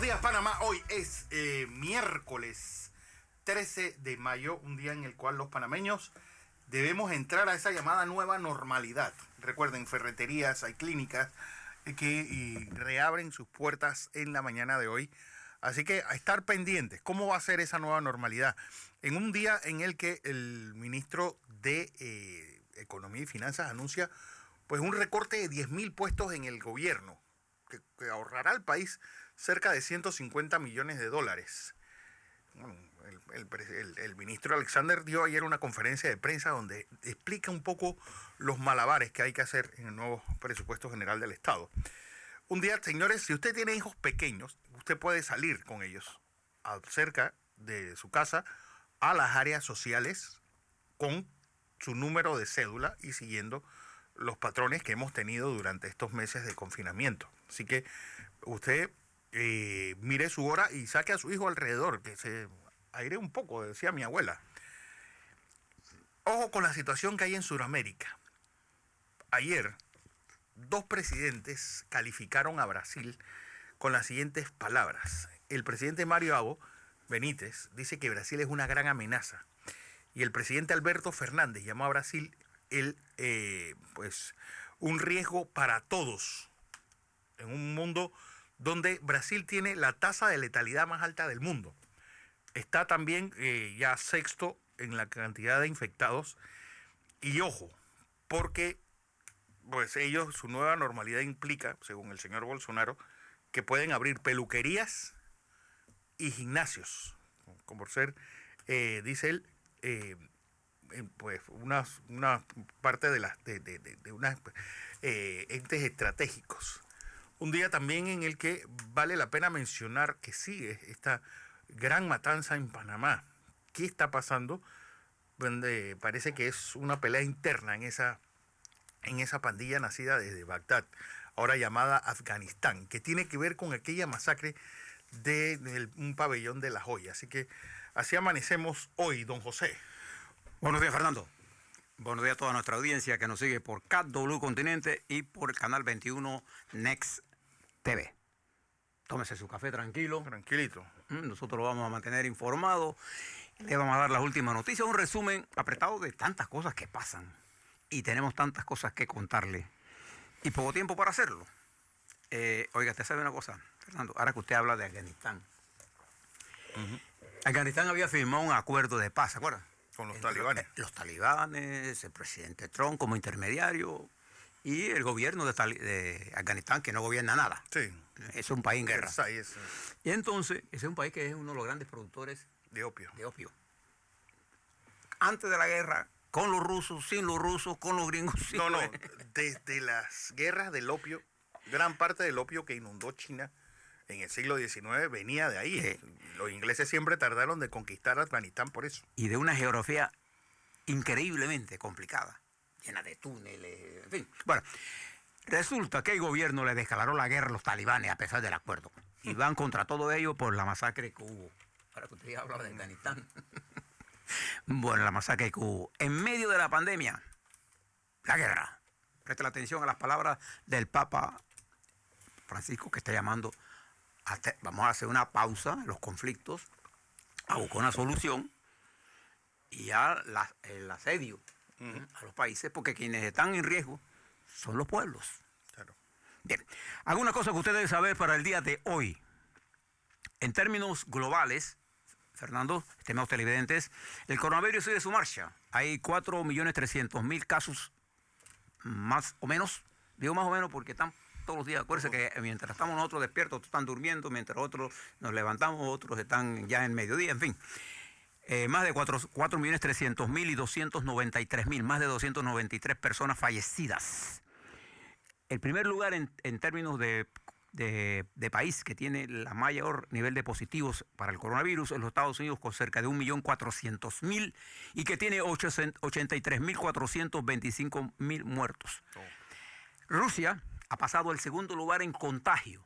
Buenos días, Panamá. Hoy es miércoles 13 de mayo, un día en el cual los panameños debemos entrar a esa llamada nueva normalidad. Recuerden, ferreterías, hay clínicas que reabren sus puertas en la mañana de hoy. Así que a estar pendientes. ¿Cómo va a ser esa nueva normalidad? En un día en el que el ministro de Economía y Finanzas anuncia pues un recorte de 10.000 puestos en el gobierno, que ahorrará al país cerca de 150 millones de dólares. Bueno, el ministro Alexander dio ayer una conferencia de prensa donde explica un poco los malabares que hay que hacer en el nuevo presupuesto general del Estado. Un día, señores, si usted tiene hijos pequeños, usted puede salir con ellos cerca de su casa a las áreas sociales con su número de cédula y siguiendo los patrones que hemos tenido durante estos meses de confinamiento. Así que usted mire su hora y saque a su hijo alrededor, que se aire un poco, decía mi abuela. Ojo con la situación que hay en Sudamérica. Ayer, 2 presidentes calificaron a Brasil con las siguientes palabras. El presidente Mario Abdo Benítez dice que Brasil es una gran amenaza. Y el presidente Alberto Fernández llamó a Brasil un riesgo para todos. En un mundo donde Brasil tiene la tasa de letalidad más alta del mundo. Está también ya sexto en la cantidad de infectados. Y ojo, porque pues su nueva normalidad implica, según el señor Bolsonaro, que pueden abrir peluquerías y gimnasios, como por ser, dice él, pues una parte de unos entes estratégicos. Un día también en el que vale la pena mencionar que sigue esta gran matanza en Panamá. ¿Qué está pasando? Donde parece que es una pelea interna en esa pandilla nacida desde Bagdad, ahora llamada Afganistán, que tiene que ver con aquella masacre de un pabellón de La Joya. Así que así amanecemos hoy, don José. Buenos días, Fernando. Buenos días a toda nuestra audiencia que nos sigue por KW Continente y por el canal 21 Next TV. Tómese su café tranquilo. Tranquilito. Nosotros lo vamos a mantener informado. Le vamos a dar las últimas noticias, un resumen apretado de tantas cosas que pasan. Y tenemos tantas cosas que contarle. Y poco tiempo para hacerlo. Oiga, usted sabe una cosa, Fernando, ahora que usted habla de Afganistán. Afganistán había firmado un acuerdo de paz, ¿se acuerdan? Con los talibanes. Los talibanes, el presidente Trump como intermediario y el gobierno de Afganistán, que no gobierna nada. Sí. Es un país en guerra. Es. Y entonces, ese es un país que es uno de los grandes productores de opio. Antes de la guerra, con los rusos, sin los rusos, con los gringos. Desde las guerras del opio, gran parte del opio que inundó China en el siglo XIX venía de ahí. Los ingleses siempre tardaron de conquistar Afganistán por eso. Y de una geografía increíblemente complicada, llena de túneles, en fin. Bueno, resulta que el gobierno le declaró la guerra a los talibanes a pesar del acuerdo. Y van contra todo ello por la masacre que hubo. Ahora que usted habla de Afganistán. Bueno, la masacre que hubo. En medio de la pandemia, la guerra. Preste la atención a las palabras del Papa Francisco, que está llamando vamos a hacer una pausa en los conflictos, a buscar una solución y ya el asedio a los países, porque quienes están en riesgo son los pueblos. Claro. Bien, alguna cosa que usted debe saber para el día de hoy. En términos globales, Fernando, estimados televidentes, el coronavirus sigue su marcha. Hay 4.300.000 casos, más o menos. Digo más o menos porque están todos los días. Acuérdense que mientras estamos nosotros despiertos, otros están durmiendo, mientras otros nos levantamos, otros están ya en mediodía, en fin. Más de 4.300.000 y 293.000, más de 293 personas fallecidas. El primer lugar en términos de país que tiene la mayor nivel de positivos para el coronavirus en los Estados Unidos, con cerca de 1.400.000 y que tiene 83.425.000 muertos. Rusia ha pasado el segundo lugar en contagio,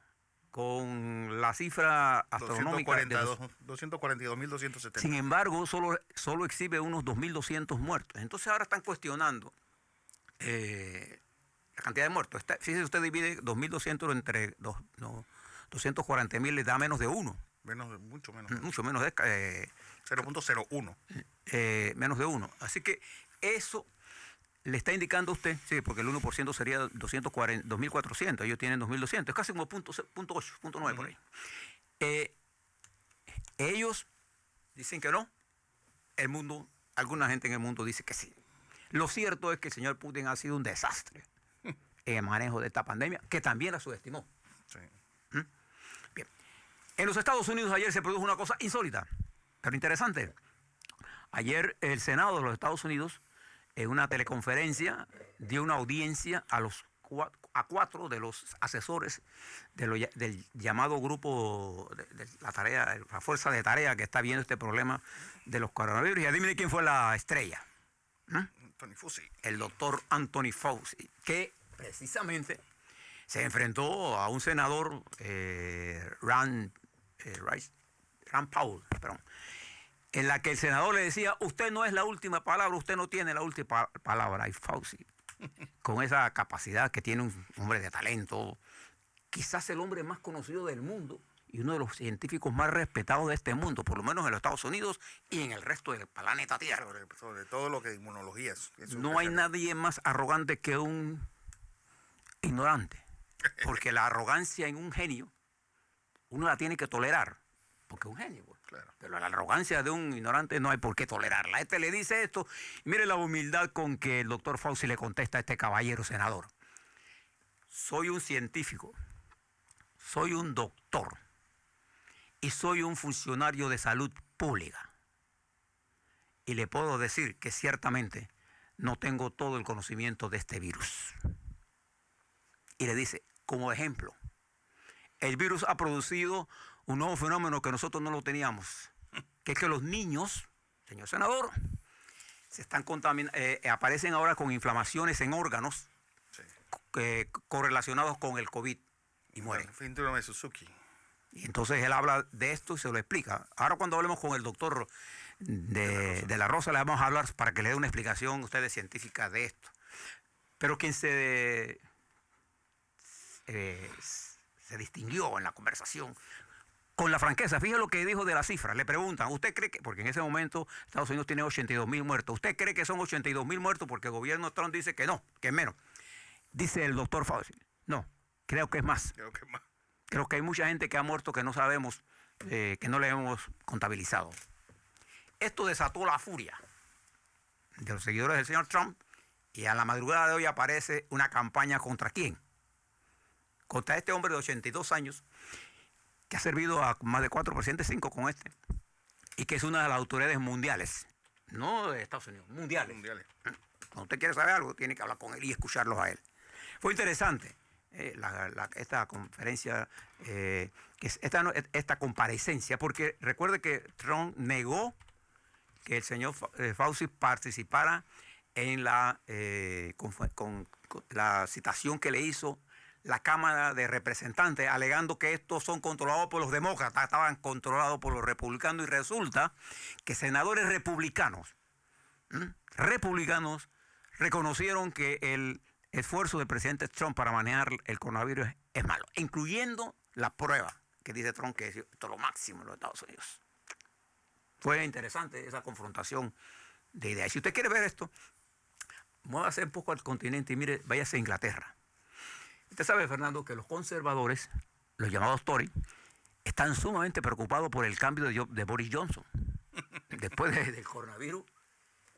con la cifra astronómica de 242.270. Sin embargo, solo exhibe unos 2.200 muertos. Entonces ahora están cuestionando la cantidad de muertos. Fíjese, usted divide 2.200 entre 240.000 le da menos de 1. Mucho menos. Mucho menos de 0.01. menos de 1. Así que eso le está indicando a usted, sí, porque el 1% sería 2.400, ellos tienen 2.200, es casi como punto 8, punto 9 por ahí. Ellos dicen que no, el mundo, alguna gente en el mundo dice que sí. Lo cierto es que el señor Putin ha sido un desastre en el manejo de esta pandemia, que también la subestimó. Sí. Bien. En los Estados Unidos ayer se produjo una cosa insólita, pero interesante. Ayer el Senado de los Estados Unidos, en una teleconferencia, dio una audiencia a 4 de los asesores del llamado grupo de la fuerza de tarea que está viendo este problema de los coronavirus. Y adivine quién fue la estrella. Anthony Fauci. El doctor Anthony Fauci, que precisamente se enfrentó a un senador, Rand Paul, perdón, en la que el senador le decía, usted no es la última palabra, usted no tiene la última palabra. Y Fauci, con esa capacidad que tiene un hombre de talento, quizás el hombre más conocido del mundo y uno de los científicos más respetados de este mundo, por lo menos en los Estados Unidos y en el resto del planeta Tierra. Sobre todo lo que es inmunología. No hay nadie más arrogante que un ignorante, porque la arrogancia en un genio, uno la tiene que tolerar, porque es un genio. Pues. Claro. Pero la arrogancia de un ignorante no hay por qué tolerarla. Este le dice esto, y mire la humildad con que el doctor Fauci le contesta a este caballero senador. Soy un científico, soy un doctor y soy un funcionario de salud pública. Y le puedo decir que ciertamente no tengo todo el conocimiento de este virus. Y le dice, como ejemplo, el virus ha producido un nuevo fenómeno que nosotros no lo teníamos, que es que los niños, señor senador, se están aparecen ahora con inflamaciones en órganos correlacionados con el COVID y mueren. Síndrome de Suzuki. Y entonces él habla de esto y se lo explica. Ahora cuando hablemos con el doctor de la Rosa le vamos a hablar para que le dé una explicación a ustedes científica de esto. Pero quien se distinguió en la conversación con la franqueza, fíjese lo que dijo de la cifra. Le preguntan, ¿usted cree que, porque en ese momento Estados Unidos tiene 82.000 muertos, ¿usted cree que son 82.000 muertos? Porque el gobierno Trump dice que no, que es menos. Dice el doctor Fauci, no, creo que es más. Creo que hay mucha gente que ha muerto que no sabemos, que no le hemos contabilizado. Esto desató la furia de los seguidores del señor Trump y a la madrugada de hoy aparece una campaña ¿contra quién? Contra este hombre de 82 años que ha servido a más de 4 presidentes, 5 con este, y que es una de las autoridades mundiales, no de Estados Unidos, mundiales. Cuando usted quiere saber algo, tiene que hablar con él y escucharlos a él. Fue interesante esta conferencia, esta comparecencia, porque recuerde que Trump negó que el señor Fauci participara en la citación que le hizo la Cámara de Representantes, alegando que estos son controlados por los demócratas, estaban controlados por los republicanos, y resulta que senadores republicanos reconocieron que el esfuerzo del presidente Trump para manejar el coronavirus es malo, incluyendo la prueba que dice Trump que esto es lo máximo en los Estados Unidos. Fue interesante esa confrontación de ideas. Si usted quiere ver esto, muévase un poco al continente y mire, váyase a Inglaterra. Usted sabe, Fernando, que los conservadores, los llamados Tory, están sumamente preocupados por el cambio de Boris Johnson. Después del coronavirus,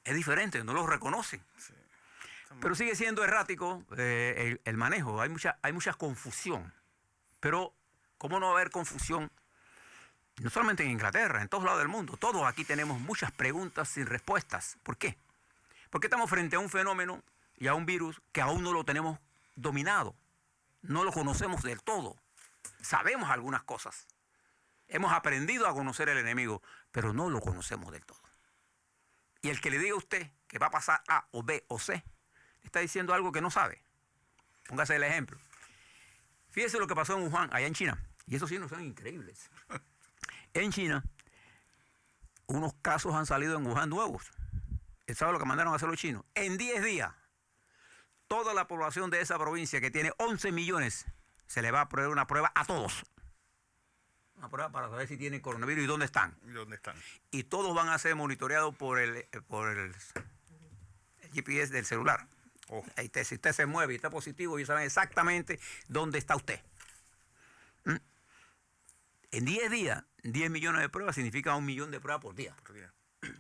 es diferente, no lo reconocen. Sí. Pero sigue siendo errático el manejo, hay mucha confusión. Pero, ¿cómo no va a haber confusión? No solamente en Inglaterra, en todos lados del mundo. Todos aquí tenemos muchas preguntas sin respuestas. ¿Por qué? Porque estamos frente a un fenómeno y a un virus que aún no lo tenemos dominado. No lo conocemos del todo. Sabemos algunas cosas. Hemos aprendido a conocer el enemigo, pero no lo conocemos del todo. Y el que le diga a usted que va a pasar A o B o C, le está diciendo algo que no sabe. Póngase el ejemplo. Fíjese lo que pasó en Wuhan, allá en China. Y esos signos son increíbles. En China, unos casos han salido en Wuhan nuevos. ¿Sabe lo que mandaron a hacer los chinos? En 10 días, toda la población de esa provincia, que tiene 11 millones, se le va a poner una prueba a todos. una prueba para saber si tienen coronavirus y dónde están. ¿Y dónde están? Y todos van a ser monitoreados por el GPS del celular. Oh. Si usted se mueve y está positivo, ellos saben exactamente dónde está usted. En 10 días, 10 millones de pruebas significa 1 millón de pruebas por día. Por día.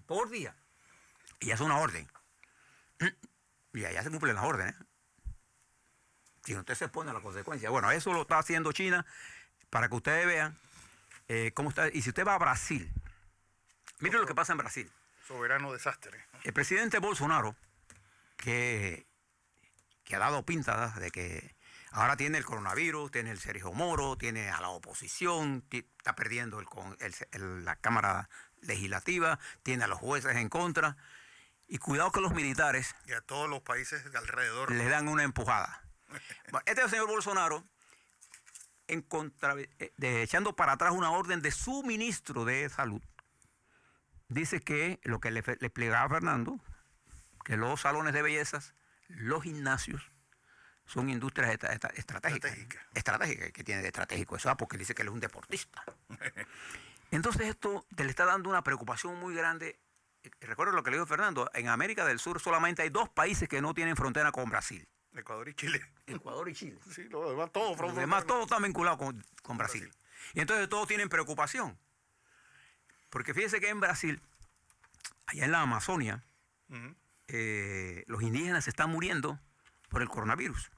Por día. Y es una orden. Y allá se cumplen las órdenes. Si no, usted se pone a la consecuencia. Bueno, eso lo está haciendo China para que ustedes vean cómo está. Y si usted va a Brasil, mire lo que pasa en Brasil. Soberano desastre. El presidente Bolsonaro, que ha dado pinta de que ahora tiene el coronavirus, tiene el Sergio Moro, tiene a la oposición, está perdiendo la Cámara Legislativa, tiene a los jueces en contra. Y cuidado que los militares Y a todos los países de alrededor. le dan una empujada. Bueno, este señor Bolsonaro, echando para atrás una orden de su ministro de Salud, dice que lo que le explicaba a Fernando, que los salones de bellezas, los gimnasios, son industrias estratégicas. Estratégicas, que tiene de estratégico eso, porque dice que él es un deportista. Entonces esto le está dando una preocupación muy grande. Recuerdo lo que le dijo Fernando, en América del Sur solamente hay 2 países que no tienen frontera con Brasil. Ecuador y Chile. Ecuador y Chile. Sí, los demás todos. Los demás todos están vinculados con Brasil. Y entonces todos tienen preocupación. Porque fíjese que en Brasil, allá en la Amazonia, los indígenas se están muriendo por el coronavirus.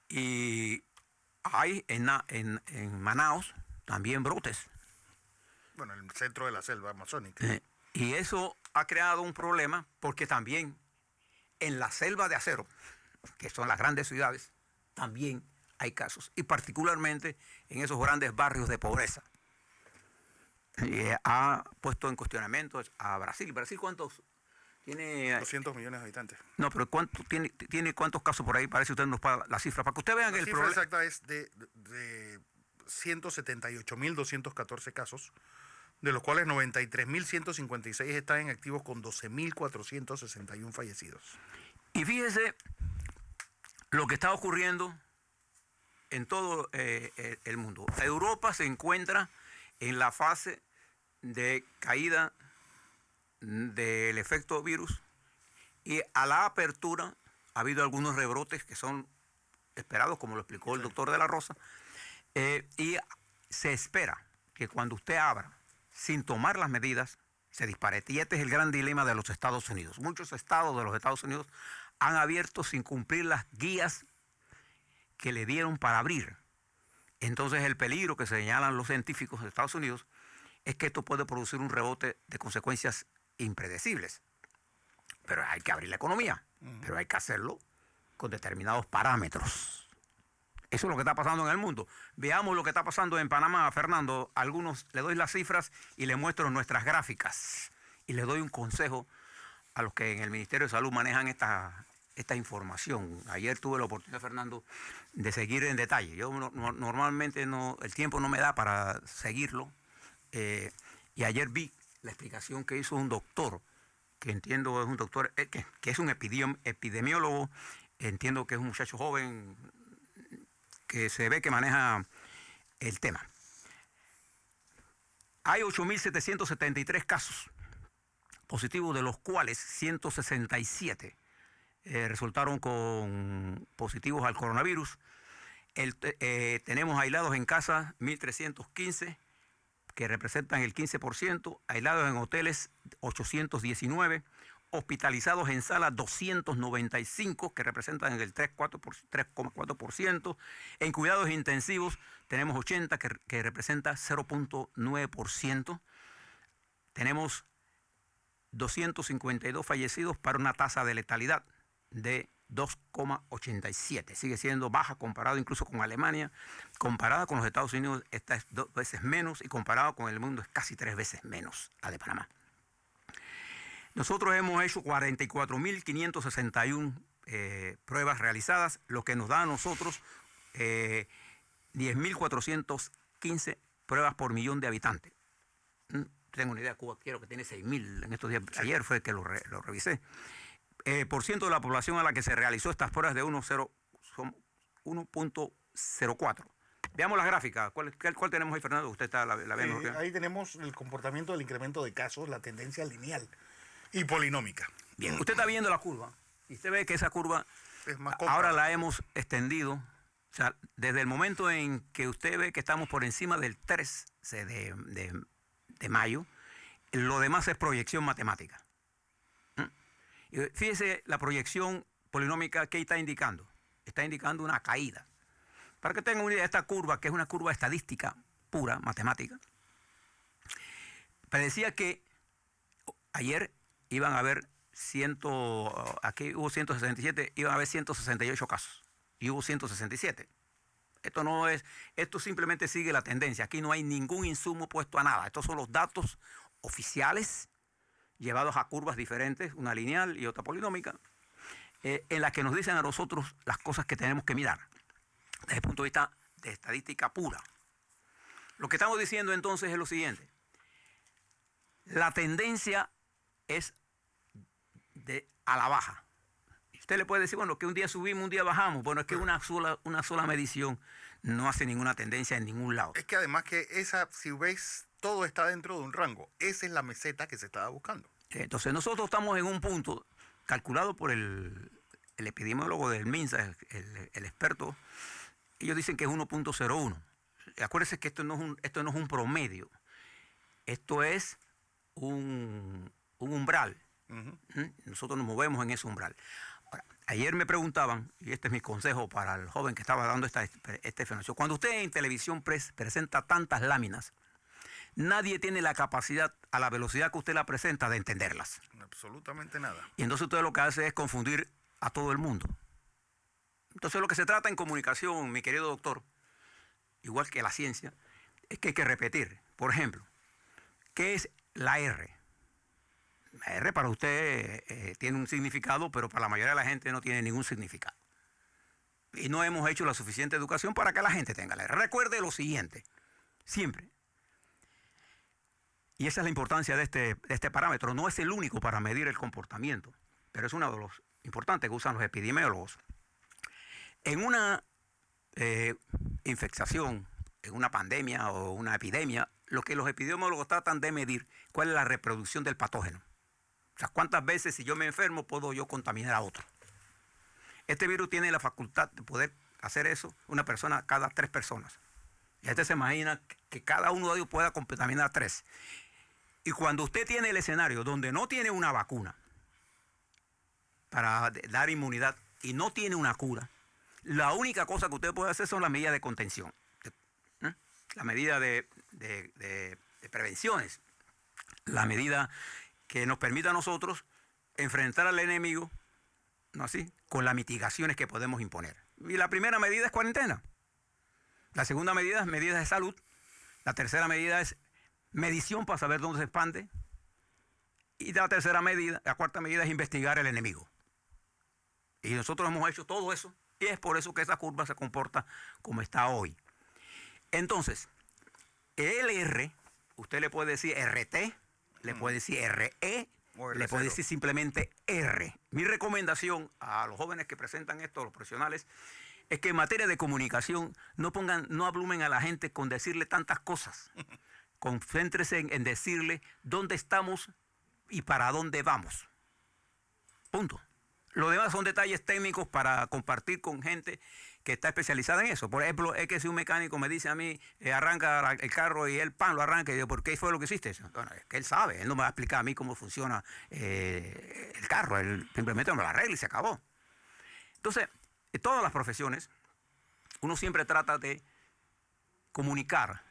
Y hay en Manaos también brotes. Bueno, en el centro de la selva amazónica. Y eso ha creado un problema porque también en la selva de acero, que son las grandes ciudades, también hay casos. Y particularmente en esos grandes barrios de pobreza. Y ha puesto en cuestionamiento a Brasil. ¿Brasil cuántos tiene? 200 millones de habitantes. No, pero ¿tiene cuántos casos por ahí? Parece que usted nos paga la cifra. Para que usted vean La el cifra problema. exacta es de 178.214 casos, de los cuales 93.156 están en activos con 12.461 fallecidos. Y fíjese lo que está ocurriendo en todo el mundo. Europa se encuentra en la fase de caída del efecto virus y a la apertura ha habido algunos rebrotes que son esperados, como lo explicó el doctor de la Rosa, y se espera que cuando usted abra sin tomar las medidas se dispare. Y este es el gran dilema de los Estados Unidos. Muchos estados de los Estados Unidos han abierto sin cumplir las guías que le dieron para abrir. Entonces el peligro que señalan los científicos de Estados Unidos es que esto puede producir un rebote de consecuencias impredecibles. Pero hay que abrir la economía, pero hay que hacerlo con determinados parámetros. Eso es lo que está pasando en el mundo. Veamos lo que está pasando en Panamá, Fernando. Algunos le doy las cifras y le muestro nuestras gráficas. Y le doy un consejo a los que en el Ministerio de Salud manejan esta información. Ayer tuve la oportunidad, Fernando, de seguir en detalle. Yo normalmente el tiempo no me da para seguirlo. Y ayer vi la explicación que hizo un doctor, que entiendo es un doctor, que es un epidemiólogo, entiendo que es un muchacho joven, que se ve que maneja el tema. Hay 8.773 casos positivos, de los cuales 167 resultaron con positivos al coronavirus. Tenemos aislados en casa 1.315, que representan el 15%, aislados en hoteles 819, hospitalizados en sala 295, que representan el 3,4%. En cuidados intensivos tenemos 80, que representa 0,9%. Tenemos 252 fallecidos para una tasa de letalidad de 2,87. Sigue siendo baja comparado incluso con Alemania. Comparada con los Estados Unidos, esta es 2 veces menos, y comparado con el mundo es casi 3 veces menos la de Panamá. Nosotros hemos hecho 44.561 pruebas realizadas, lo que nos da a nosotros 10.415 pruebas por millón de habitantes. Tengo una idea, Cuba quiero que tiene 6.000 en estos días. Sí. Ayer fue que lo revisé. Por ciento de la población a la que se realizó estas pruebas de 1.04. Veamos las gráficas. ¿Cuál tenemos ahí, Fernando? Usted la ve mejor que yo. Ahí tenemos el comportamiento del incremento de casos, la tendencia lineal y polinómica. Bien, usted está viendo la curva y usted ve que esa curva Es más cóncava. ahora la hemos extendido. O sea, desde el momento en que usted ve que estamos por encima del 13 de mayo, lo demás es proyección matemática. Y fíjese la proyección polinómica que está indicando. Está indicando una caída. Para que tengan una idea, esta curva, que es una curva estadística pura, matemática, predecía que ayer iban a haber aquí hubo 167, iban a haber 168 casos. Y hubo 167. Esto simplemente sigue la tendencia. Aquí no hay ningún insumo puesto a nada. Estos son los datos oficiales llevados a curvas diferentes, una lineal y otra polinómica, en las que nos dicen a nosotros las cosas que tenemos que mirar desde el punto de vista de estadística pura. Lo que estamos diciendo entonces es lo siguiente. La tendencia es a la baja. Usted le puede decir, bueno, que un día subimos, un día bajamos. Bueno, es que una sola medición no hace ninguna tendencia en ningún lado. Es que además que si veis, todo está dentro de un rango. Esa es la meseta que se estaba buscando. Entonces nosotros estamos en un punto calculado por el epidemiólogo del MINSA, el experto. Ellos dicen que es 1.01. Acuérdense que esto no es un promedio. Esto es un umbral. Nosotros nos movemos en ese umbral. Ahora, ayer me preguntaban, y este es mi consejo para el joven que estaba dando este fenómeno. Cuando usted en televisión presenta tantas láminas, nadie tiene la capacidad, a la velocidad que usted la presenta, de entenderlas. Absolutamente nada. Y entonces usted lo que hace es confundir a todo el mundo. Entonces lo que se trata en comunicación, mi querido doctor, igual que la ciencia, es que hay que repetir. Por ejemplo, ¿qué es la R? La R para usted tiene un significado, pero para la mayoría de la gente no tiene ningún significado. Y no hemos hecho la suficiente educación para que la gente tenga la R. Recuerde lo siguiente, siempre. Y esa es la importancia de este parámetro. No es el único para medir el comportamiento, pero es uno de los importantes que usan los epidemiólogos. En una infectación, en una pandemia o una epidemia, lo que los epidemiólogos tratan de medir, cuál es la reproducción del patógeno. O sea, cuántas veces si yo me enfermo puedo yo contaminar a otro. Este virus tiene la facultad de poder hacer eso una persona cada 3 personas. Y usted se imagina que cada uno de ellos pueda contaminar a 3. Y cuando usted tiene el escenario donde no tiene una vacuna para dar inmunidad y no tiene una cura, la única cosa que usted puede hacer son las medidas de contención, la medida de prevenciones, la medida que nos permita a nosotros enfrentar al enemigo, ¿no así?, con las mitigaciones que podemos imponer. Y la primera medida es cuarentena. La segunda medida es medidas de salud. La tercera medida es medición para saber dónde se expande. Y la cuarta medida es investigar el enemigo. Y nosotros hemos hecho todo eso. Y es por eso que esa curva se comporta como está hoy. Entonces, el R, usted le puede decir RT, le puede decir RE, le puede decir simplemente R. Mi recomendación a los jóvenes que presentan esto, a los profesionales, es que en materia de comunicación no abrumen a la gente con decirle tantas cosas. Concéntrese en decirle dónde estamos y para dónde vamos. Punto. Lo demás son detalles técnicos para compartir con gente que está especializada en eso. Por ejemplo, es que si un mecánico me dice a mí, arranca el carro y él lo arranca, y digo, ¿por qué fue lo que hiciste? Bueno, es que él sabe, él no me va a explicar a mí cómo funciona el carro, él simplemente me lo arregla y se acabó. Entonces, en todas las profesiones, uno siempre trata de comunicar.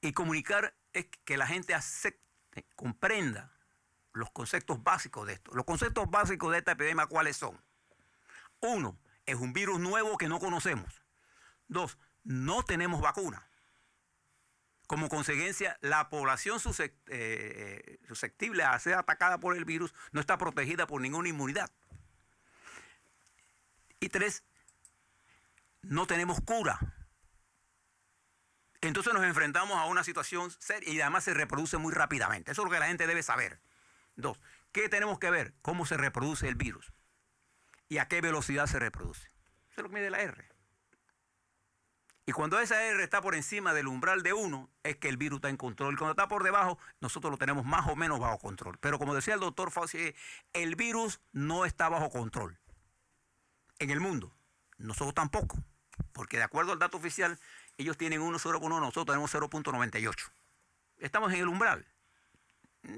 Y comunicar es que la gente acepte, comprenda los conceptos básicos de esto. Los conceptos básicos de esta epidemia, ¿cuáles son? 1, es un virus nuevo que no conocemos. 2, no tenemos vacuna. Como consecuencia, la población susceptible a ser atacada por el virus no está protegida por ninguna inmunidad. Y 3, no tenemos cura. Entonces nos enfrentamos a una situación seria y además se reproduce muy rápidamente. Eso es lo que la gente debe saber. 2, ¿qué tenemos que ver? Cómo se reproduce el virus y a qué velocidad se reproduce. Eso es lo que mide la R. Y cuando esa R está por encima del umbral de 1, es que el virus está en control. Y cuando está por debajo, nosotros lo tenemos más o menos bajo control. Pero como decía el doctor Fauci, el virus no está bajo control en el mundo. Nosotros tampoco. Porque de acuerdo al dato oficial, ellos tienen 1,0,1, nosotros tenemos 0,98. Estamos en el umbral.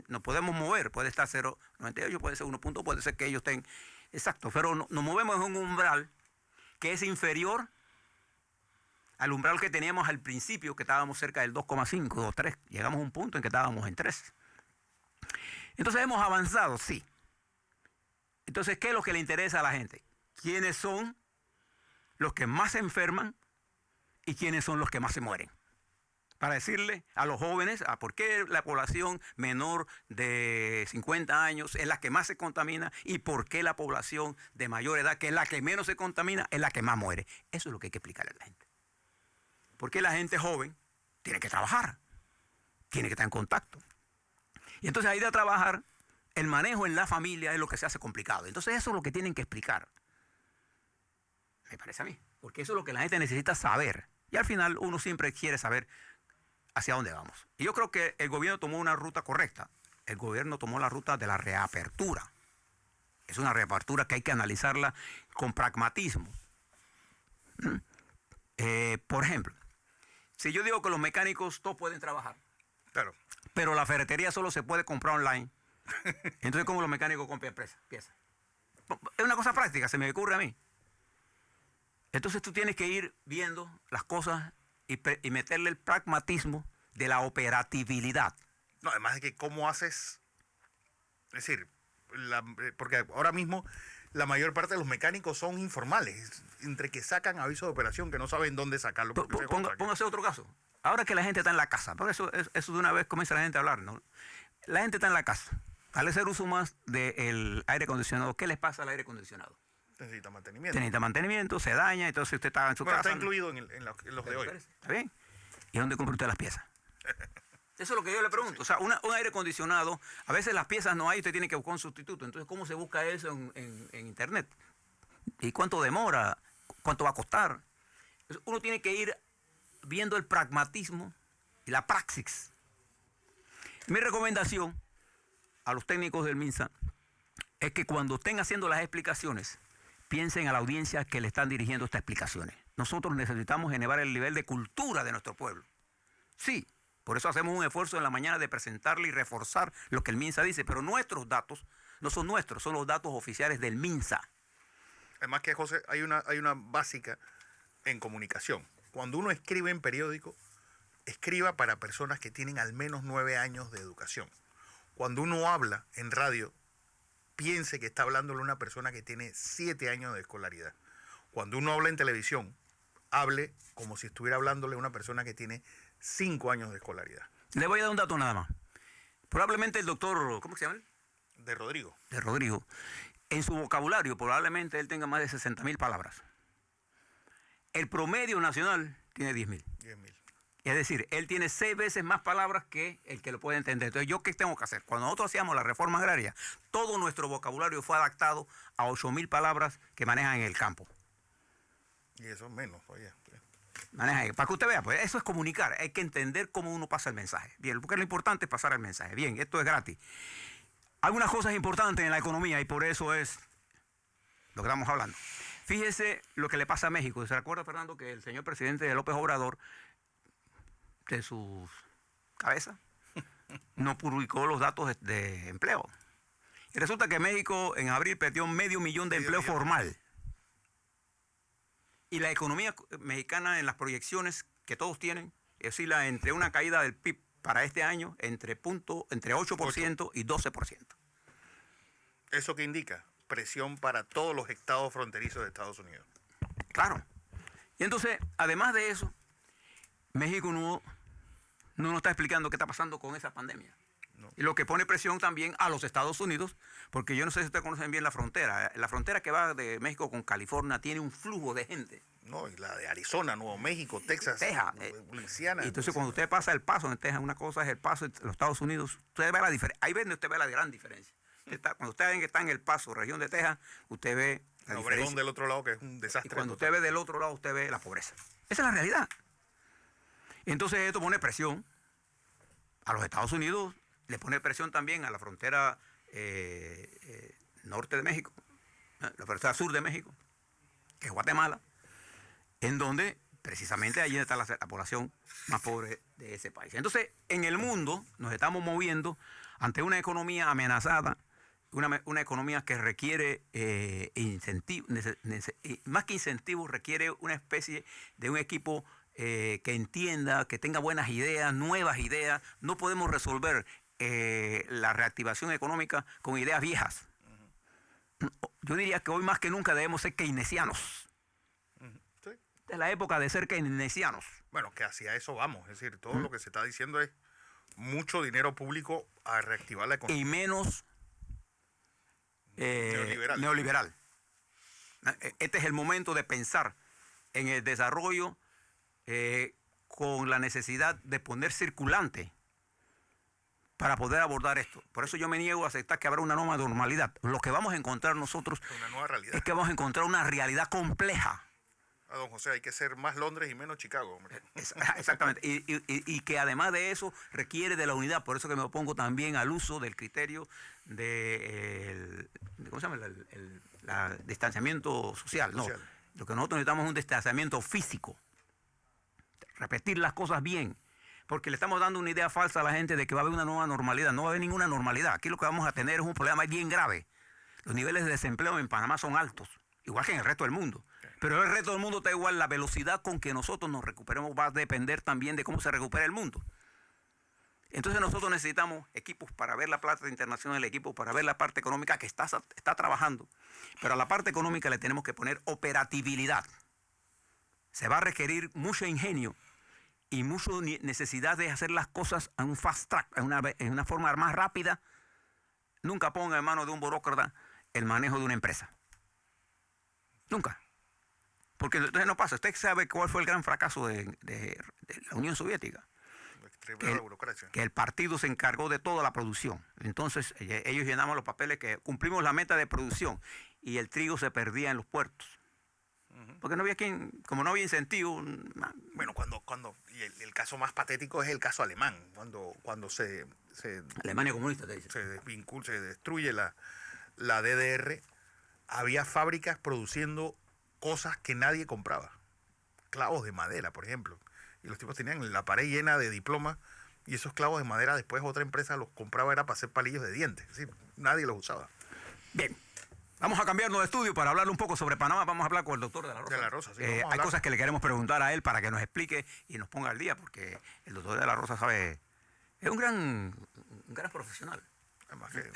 Nos podemos mover, puede estar 0,98, puede ser 1 punto, puede ser que ellos estén exacto, pero nos movemos en un umbral que es inferior al umbral que teníamos al principio, que estábamos cerca del 2,5 o 3. Llegamos a un punto en que estábamos en 3. Entonces hemos avanzado, sí. Entonces, ¿qué es lo que le interesa a la gente? ¿Quiénes son los que más se enferman y quiénes son los que más se mueren? Para decirle a los jóvenes por qué la población menor de 50 años es la que más se contamina y por qué la población de mayor edad, que es la que menos se contamina, es la que más muere. Eso es lo que hay que explicarle a la gente. Porque la gente joven tiene que trabajar, tiene que estar en contacto. Y entonces ahí de trabajar, el manejo en la familia es lo que se hace complicado. Entonces eso es lo que tienen que explicar. Me parece a mí. Porque eso es lo que la gente necesita saber. Y al final uno siempre quiere saber hacia dónde vamos. Y yo creo que el gobierno tomó una ruta correcta. El gobierno tomó la ruta de la reapertura. Es una reapertura que hay que analizarla con pragmatismo. Por ejemplo, si yo digo que los mecánicos todos pueden trabajar, Claro. pero la ferretería solo se puede comprar online, entonces ¿cómo los mecánicos compran piezas? Es una cosa práctica, se me ocurre a mí. Entonces tú tienes que ir viendo las cosas y meterle el pragmatismo de la operatividad. No, además de que cómo haces, es decir, porque ahora mismo la mayor parte de los mecánicos son informales, entre que sacan aviso de operación que no saben dónde sacarlo. Póngase otro caso. Ahora que la gente está en la casa, por eso de una vez comienza la gente a hablar, ¿no? La gente está en la casa. Al hacer uso más del aire acondicionado, ¿qué les pasa al aire acondicionado? Necesita mantenimiento. Necesita mantenimiento, se daña, entonces usted está en su casa. Está incluido en los de hoy. ¿Está bien? ¿Y dónde compra usted las piezas? Eso es lo que yo le pregunto. O sea, un aire acondicionado, a veces las piezas no hay, usted tiene que buscar un sustituto. Entonces, ¿cómo se busca eso en Internet? ¿Y cuánto demora? ¿Cuánto va a costar? Entonces, uno tiene que ir viendo el pragmatismo y la praxis. Mi recomendación a los técnicos del MINSA es que cuando estén haciendo las explicaciones, piensen a la audiencia que le están dirigiendo estas explicaciones. Nosotros necesitamos elevar el nivel de cultura de nuestro pueblo. Sí, por eso hacemos un esfuerzo en la mañana de presentarle y reforzar lo que el MINSA dice, pero nuestros datos no son nuestros, son los datos oficiales del MINSA. Además que, José, hay una básica en comunicación. Cuando uno escribe en periódico, escriba para personas que tienen al menos 9 años de educación. Cuando uno habla en radio, piense que está hablándole a una persona que tiene 7 años de escolaridad. Cuando uno habla en televisión, hable como si estuviera hablándole a una persona que tiene 5 años de escolaridad. Le voy a dar un dato nada más. Probablemente el doctor, ¿cómo se llama él? De Rodrigo. De Rodrigo. En su vocabulario, probablemente él tenga más de 60.000 palabras. El promedio nacional tiene 10.000. 10.000. Es decir, él tiene 6 veces más palabras que el que lo puede entender. Entonces, ¿yo qué tengo que hacer? Cuando nosotros hacíamos la reforma agraria, todo nuestro vocabulario fue adaptado a 8.000 palabras que manejan en el campo. Y eso es menos, oye. Manejan, para que usted vea, pues eso es comunicar. Hay que entender cómo uno pasa el mensaje. Bien, porque lo importante es pasar el mensaje. Bien, esto es gratis. Algunas cosas importantes en la economía y por eso es lo que estamos hablando. Fíjese lo que le pasa a México. ¿Se recuerda, Fernando, que el señor presidente López Obrador, de sus cabezas, no publicó los datos de empleo? Y resulta que México en abril perdió 500.000 de empleo formal. Y la economía mexicana en las proyecciones que todos tienen oscila entre una caída del PIB para este año entre 8% y 12%. ¿Eso qué indica? Presión para todos los estados fronterizos de Estados Unidos. Claro. Y entonces, además de eso, México no nos está explicando qué está pasando con esa pandemia. No. Y lo que pone presión también a los Estados Unidos, porque yo no sé si ustedes conocen bien la frontera. La frontera que va de México con California tiene un flujo de gente. No, y la de Arizona, Nuevo México, Texas, Texas, Luisiana. Y entonces cuando usted pasa el paso en Texas, una cosa es el paso en los Estados Unidos, usted ve la diferencia. Ahí ve donde usted ve la gran diferencia. Cuando usted está en el paso, región de Texas, usted ve La Obregón diferencia. del otro lado, que es un Y desastre. cuando usted ve del otro lado, usted ve la pobreza. Esa es la realidad. Entonces esto pone presión a los Estados Unidos, le pone presión también a la frontera norte de México, la frontera sur de México, que es Guatemala, en donde precisamente allí está la población más pobre de ese país. Entonces, en el mundo nos estamos moviendo ante una economía amenazada, una economía que requiere incentivos, más que incentivos, requiere una especie de un equipo que entienda, que tenga buenas ideas, nuevas ideas. No podemos resolver la reactivación económica con ideas viejas. Yo diría que hoy más que nunca debemos ser keynesianos. Sí. Es la época de ser keynesianos. Bueno, que hacia eso vamos. Es decir, todo lo que se está diciendo es mucho dinero público a reactivar la economía. Y menos neoliberal. Este es el momento de pensar en el desarrollo con la necesidad de poner circulante para poder abordar esto. Por eso yo me niego a aceptar que habrá una nueva normalidad. Lo que vamos a encontrar nosotros Una nueva realidad. es que vamos a encontrar una realidad compleja. Don José, hay que ser más Londres y menos Chicago, hombre. Exactamente. Y que además de eso requiere de la unidad. Por eso que me opongo también al uso del criterio de ¿cómo se llama? El distanciamiento social. No. Social. Lo que nosotros necesitamos es un distanciamiento físico. Repetir las cosas bien. Porque le estamos dando una idea falsa a la gente de que va a haber una nueva normalidad. No va a haber ninguna normalidad. Aquí lo que vamos a tener es un problema bien grave. Los niveles de desempleo en Panamá son altos, igual que en el resto del mundo. Pero el resto del mundo está igual. La velocidad con que nosotros nos recuperemos va a depender también de cómo se recupera el mundo. Entonces nosotros necesitamos equipos para ver la plata internacional, equipos para ver la parte económica que está trabajando. Pero a la parte económica le tenemos que poner operatividad. Se va a requerir mucho ingenio y mucha necesidad de hacer las cosas en un fast track, en una forma más rápida. Nunca ponga en manos de un burócrata el manejo de una empresa. Nunca. Porque entonces no pasa. Usted sabe cuál fue el gran fracaso de la Unión Soviética. Que el partido se encargó de toda la producción. Entonces ellos llenaban los papeles que cumplimos la meta de producción y el trigo se perdía en los puertos. Porque no había como no había incentivo. Bueno, y el caso más patético es el caso alemán, cuando se Alemania comunista, te dice. se destruye la DDR, había fábricas produciendo cosas que nadie compraba. Clavos de madera, por ejemplo. Y los tipos tenían la pared llena de diplomas y esos clavos de madera después otra empresa los compraba, era para hacer palillos de dientes. Es decir, nadie los usaba. Bien. Vamos a cambiarnos de estudio para hablar un poco sobre Panamá. Vamos a hablar con el doctor de la Rosa. De la Rosa, sí. Hay cosas que le queremos preguntar a él para que nos explique y nos ponga al día, porque el doctor de la Rosa sabe, es un gran profesional. Además que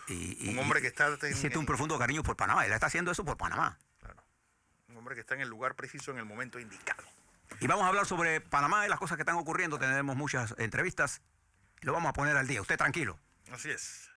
Y un hombre que está siente un profundo cariño por Panamá. Él está haciendo eso por Panamá. Claro, un hombre que está en el lugar preciso en el momento indicado. Y vamos a hablar sobre Panamá y las cosas que están ocurriendo. Tenemos muchas entrevistas y lo vamos a poner al día. Usted tranquilo. Así es.